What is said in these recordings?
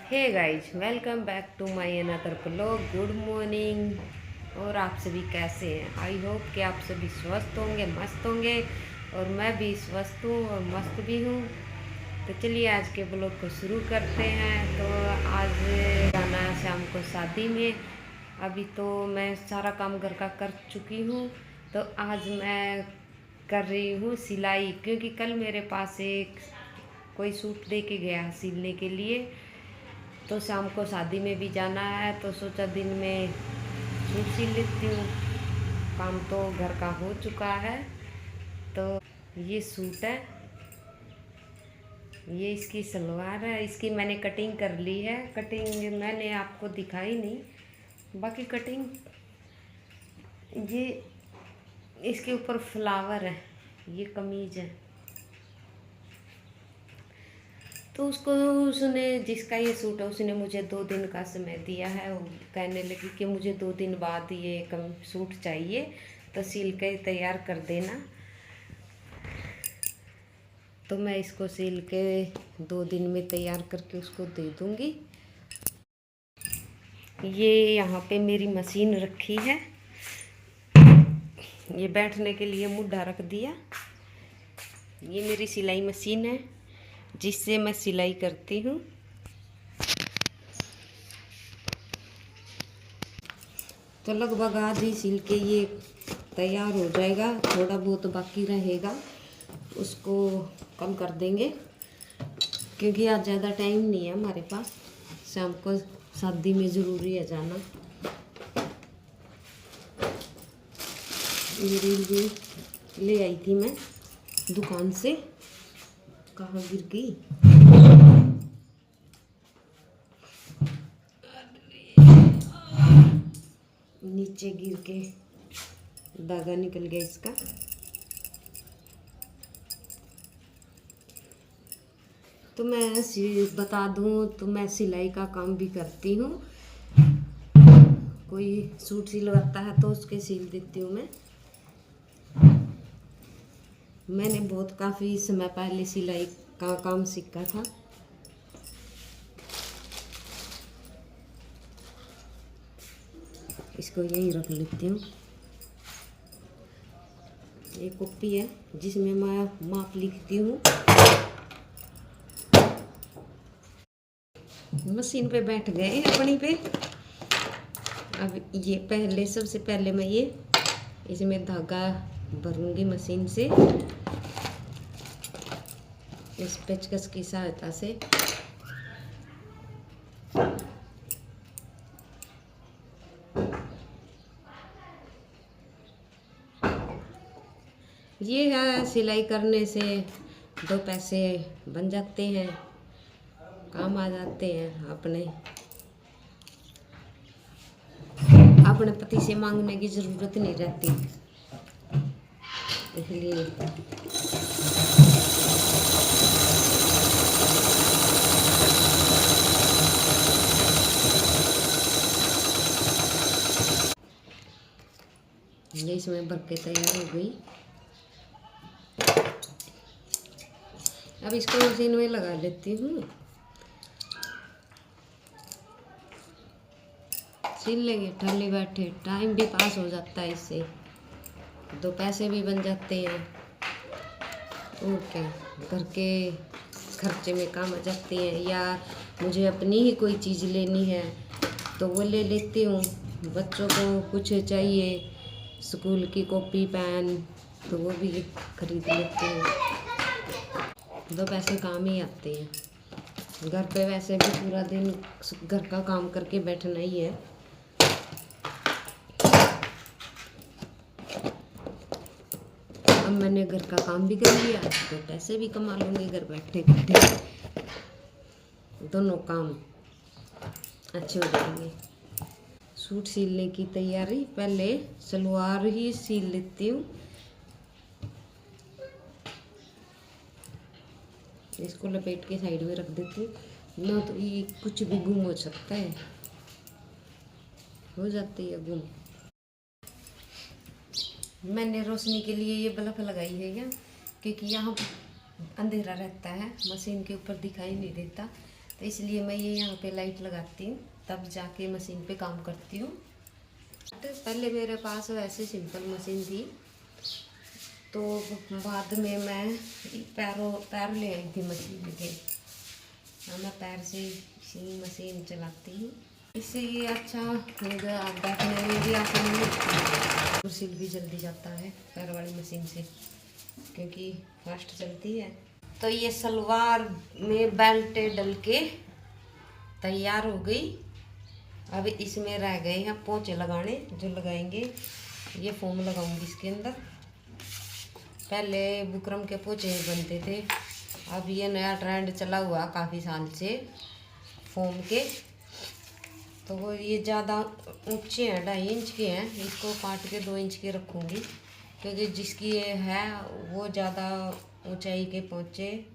Hey guys, welcome back to my another blog. Good morning. और आप सभी कैसे हैं? आई होप कि आप सभी स्वस्थ होंगे, मस्त होंगे। और मैं भी स्वस्थ हूँ और मस्त भी हूँ। तो चलिए आज के ब्लॉग को शुरू करते हैं। तो आज जाना है शाम को शादी में। अभी तो मैं सारा काम घर का कर चुकी हूँ। तो आज मैं कर रही हूँ सिलाई, क्योंकि कल मेरे पास एक कोई सूट दे के गया सिलने के लिए। तो शाम को शादी में भी जाना है, तो सोचा दिन में सूट सिल लेती हूँ। काम तो घर का हो चुका है। तो ये सूट है, ये इसकी सलवार है। इसकी मैंने कटिंग कर ली है। कटिंग मैंने आपको दिखाई नहीं, बाकी कटिंग ये इसके ऊपर फ्लावर है। ये कमीज है। तो उसको उसने जिसका ये सूट है उसने मुझे 2 दिन का समय दिया है। वो कहने लगी कि मुझे 2 दिन बाद ये कम सूट चाहिए, तो सिल के तैयार कर देना। तो मैं इसको सिल के 2 दिन में तैयार करके उसको दे दूँगी। ये यहाँ पे मेरी मशीन रखी है। ये बैठने के लिए मुड्ढा रख दिया। ये मेरी सिलाई मशीन है जिससे मैं सिलाई करती हूँ। तो लगभग आज ही सिल के ये तैयार हो जाएगा। थोड़ा बहुत बाकी रहेगा, उसको कम कर देंगे, क्योंकि आज ज़्यादा टाइम नहीं है हमारे पास। शाम को शादी में ज़रूरी है जाना। ये रील भी ले आई थी मैं दुकान से। कहाँ गिर गई? नीचे गिर के धागा निकल गया इसका। तो मैं बता दूं तो मैं सिलाई का काम भी करती हूँ। कोई सूट सिलवाता है तो उसके सिल देती हूँ मैं। मैंने बहुत काफ़ी समय पहले सिलाई का काम सीखा था। इसको यहीं रख लेती हूँ। ये कॉपी है जिसमें मैं माप लिखती हूँ। मशीन पे बैठ गए अपनी पे। अब ये पहले सबसे पहले मैं ये इसमें धागा भरूंगी मशीन से, इस पेचकस की सहायता से। ये है सिलाई करने से 2 पैसे बन जाते हैं, काम आ जाते हैं। अपने पति से मांगने की ज़रूरत नहीं रहती, इसलिए ये इसमें भर के तैयार हो गई। अब इसको मशीन में लगा लेती हूँ। सिल लेंगे ठल्ली बैठे, टाइम भी पास हो जाता है इससे, 2 पैसे भी बन जाते हैं। और क्या, घर के खर्चे में काम आ जाते हैं। या मुझे अपनी ही कोई चीज़ लेनी है तो वो ले लेती हूँ। बच्चों को कुछ चाहिए, स्कूल की कॉपी पेन, तो वो भी खरीद लेती हूँ। 2 पैसे काम ही आते हैं। घर पे वैसे भी पूरा दिन घर का काम करके बैठना ही है। अब मैंने घर का काम भी कर लिया तो पैसे भी कमा लूँगी घर बैठे बैठे। दोनों काम अच्छे हो जाएंगे। सूट सिलने की तैयारी, पहले सलवार ही सिल लेती हूँ। इसको लपेट के साइड में रख देती हूँ, ना तो ये कुछ भी गुम हो सकता है, हो जाती है गुम। मैंने रोशनी के लिए ये बल्ब लगाई है क्या, क्योंकि यहाँ अंधेरा रहता है, मशीन के ऊपर दिखाई नहीं देता। तो इसलिए मैं ये यहाँ पे लाइट लगाती हूँ, तब जाके मशीन पे काम करती हूँ। तो पहले मेरे पास वैसे सिंपल मशीन थी, तो बाद में मैं पैर ले आई थी मशीन के। मैं पैर से इसी मशीन चलाती हूँ, इससे ये अच्छा होगा, बैठने में भी आसानी होती है और सिल भी जल्दी जाता है पैर वाली मशीन से, क्योंकि फास्ट चलती है। तो ये सलवार में बेल्ट डल के तैयार हो गई। अब इसमें रह गए हैं पोंचे लगाने, जो लगाएंगे ये फोम लगाऊंगी इसके अंदर। पहले बुकरम के पोंचे बनते थे, अब ये नया ट्रेंड चला हुआ काफ़ी साल से फोम के। तो वो ये ज़्यादा ऊंचे हैं, 2.5 इंच के हैं, इसको काट के 2 इंच के रखूँगी, क्योंकि जिसकी ये है वो ज़्यादा ऊंचाई के पोंचे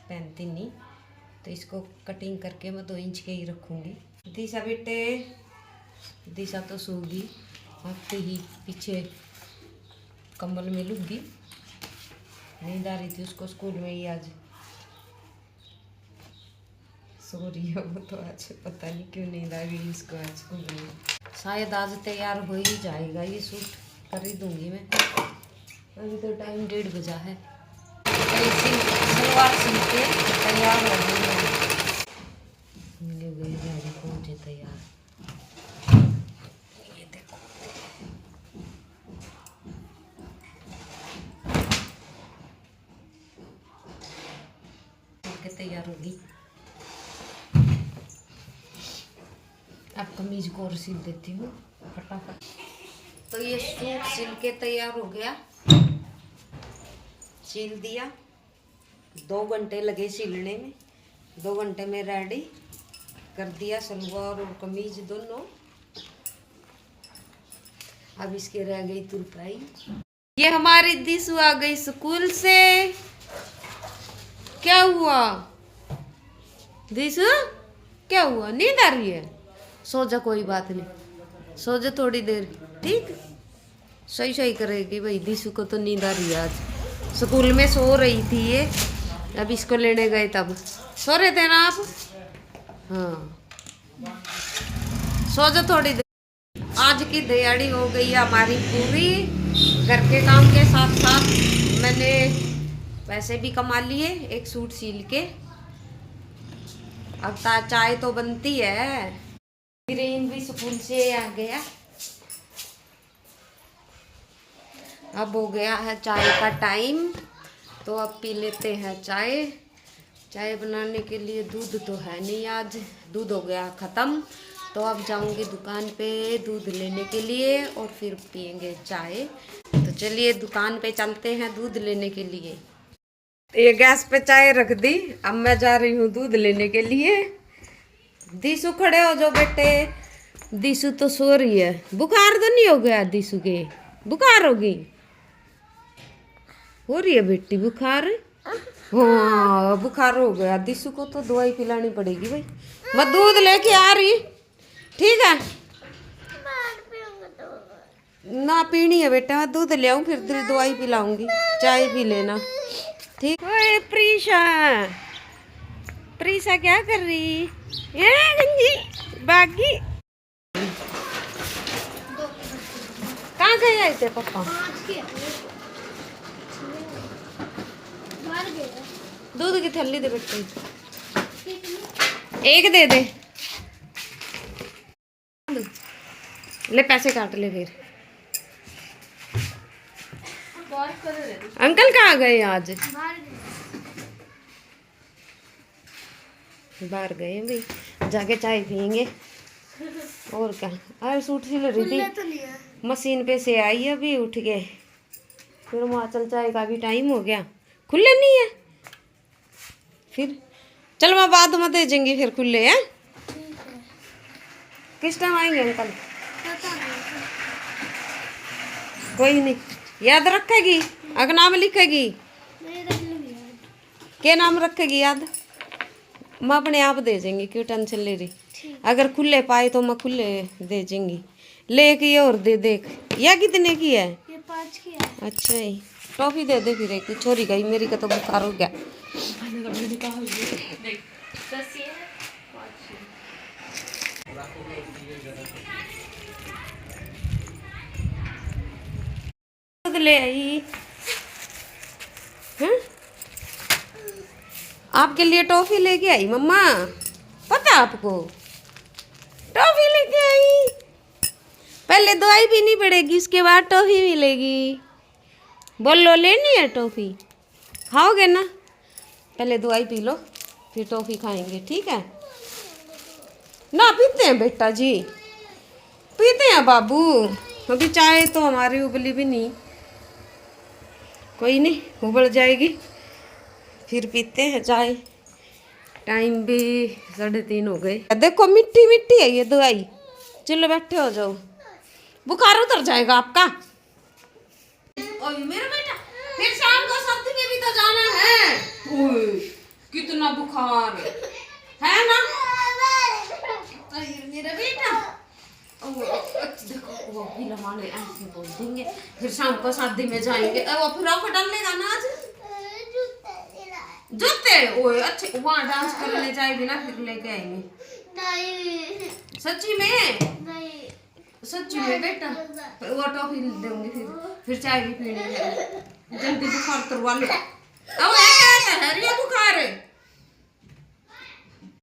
पहनती नहीं, तो इसको कटिंग करके मैं 2 इंच के ही रखूँगी। दिशा बेटे, दिशा तो सोगी, आते ही पीछे कंबल में लूँगी, नींद आ रही थी उसको स्कूल में ही आज, सो रही है वो तो आज, पता नहीं क्यों नींद आ गई इसको आज स्कूल में। शायद आज तैयार हो ही जाएगा ये सूट, कर ही दूँगी मैं। अभी तो टाइम 1:30 बजा है। सलवार सिल के तैयार हो गई है, पहुँचे तैयार। ये देखो के तैयार होगी। अब कमीज को और सिल देती हूँ फटाफट। तो ये सूट सिल के तैयार हो गया, सिल दिया। 2 घंटे लगे सिलने में, 2 घंटे में रेडी कर दिया सलवार और कमीज दोनों। अब इसके रह गई तुरपाई। ये हमारी दिशु आ गई स्कूल से। क्या हुआ दिशु, क्या हुआ, नींद आ रही है? सो जा, कोई बात नहीं, सो जा थोड़ी देर, ठीक। सही सही करेगी भाई, दिशु को तो नींद आ रही है आज। स्कूल में सो रही थी ये, अब इसको लेने गए तब सो रहे थे ना आप? हाँ, सो जा थोड़ी देर। आज की दिहाड़ी हो गई हमारी पूरी, घर के काम के साथ साथ मैंने पैसे भी कमा लिए एक सूट सिल के। अब चाय तो बनती है। वीरेन भी स्कूल से आ गया, अब हो गया है चाय का टाइम, तो अब पी लेते हैं चाय। चाय बनाने के लिए दूध तो है नहीं, आज दूध हो गया ख़त्म, तो अब जाऊंगी दुकान पे दूध लेने के लिए और फिर पियेंगे चाय। तो चलिए दुकान पे चलते हैं दूध लेने के लिए। ये गैस पे चाय रख दी, अब मैं जा रही हूँ दूध लेने के लिए। दिशु खड़े हो जाओ बेटे, दिशु तो सो रही है। बुखार तो नहीं हो गया दिशु के? बुखार होगी, हो रही है बेटी बुखार? हाँ बुखार हो गया दिशु को, तो दवाई पिलानी पड़ेगी भाई। मैं दूध लेके आ रही, ठीक है ना? पीनी है बेटा, मैं दूध ले आऊँ फिर दवाई पिलाऊंगी, चाय पी लेना, ठीक। ओए प्रीशा, प्रीशा क्या कर रही है? गंजी बागी, कहाँ गए आए थे पापा? दूध की थैली दे बेटे, एक दे दे, ले पैसे काट ले फिर। अंकल कहाँ गए आज? बाहर गए भाई, जाके चाय पियेंगे और क्या। अरे सूट सिल रही थी, मशीन पे से आई अभी उठ के, फिर वहाँ चल चाय का भी टाइम हो गया। खुले नहीं है फिर, चल मैं बाद में दे देंगी फिर खुले हैं। किस टाइम आएंगे अंकल? कोई नहीं, याद रखेगी? अगर नाम लिखेगी, क्या नाम रखेगी याद? मैं अपने आप दे देंगी, क्यों टेंशन ले रही? अगर खुले पाए तो मैं खुले दे देंगी। ले की और दे देख, या कितने की है? ये 5 की है। अच्छा ही, टॉफी दे दे फिर एक, छोरी गई मेरी का तो बुखार हो गया। ले आई हैं? आपके लिए टॉफी लेके आई मम्मा, पता आपको? टॉफी लेके आई। पहले दवाई पीनी पड़ेगी, उसके बाद टॉफी मिलेगी। बोलो लेनी है टॉफी? खाओगे ना? पहले दवाई पी लो, फिर टॉफी खाएंगे, ठीक है ना? पीते हैं बेटा जी, पीते हैं बाबू। अभी चाय तो हमारी उबली भी नहीं, कोई नहीं, उबल जाएगी फिर पीते हैं चाय। टाइम भी 3:30 हो गए। देखो मिट्टी मिट्टी है ये दवाई। चलो बैठे हो जाओ, बुखार उतर जाएगा आपका। ओए मेरा बेटा, फिर शाम को सब्जी में भी तो जाना है। ओए कितना बुखार है ना? मेरा बेटा देखो वो भी लमाने ऐसे बोल देंगे, फिर शाम को शादी में जाएंगे। वो फ्रॉक डालनेगा ना आज? जूते? ओए अच्छे, वहाँ डांस करने जाएगी ना, फिर लेके आएंगे। नहीं सच्ची में? नहीं सच्ची में बेटा, वो टॉफी दूंगी, फिर चाय भी पीनी है। जल्दी बुखार करवा लो। अब क्या है ये बुखार?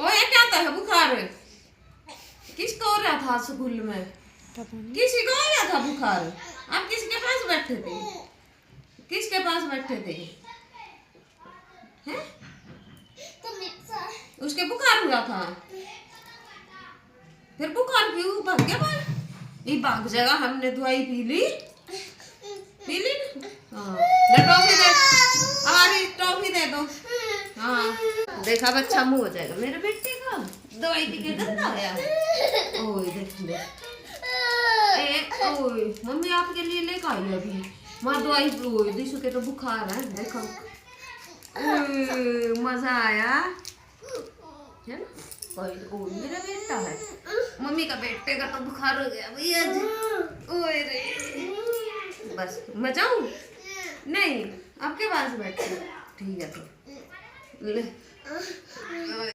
ओ ये क्या है बुखार? किसको हो रहा था स्कूल में? किसी को हो रहा था बुखार? आप किसके पास बैठे थे? किसके पास बैठे थे? हैं? उसके बुखार हुआ था, फिर बुखार क्यों भाग गया बाहर? ये भाग जाएगा, हमने दवाई पी ली ना। हाँ टॉफी दे, हमारी टॉफी दे दो। हाँ देखा बच्चा मुंह हो जाएगा मेरे बेटे का, दवाई पी के गंदा हो गया। ओए देख ले, ओए मम्मी आपके लिए लेकर आई अभी माँ दवाई। ओए दिशु के तो बुखार है, देखो। ओए मजा आया है ना? ओए मेरा बेटा है, मम्मी का बेटे का तो बुखार हो गया भैया जी। ओए रे बस मैं जाऊं? नहीं आपके पास बैठे, ठीक है तो ले।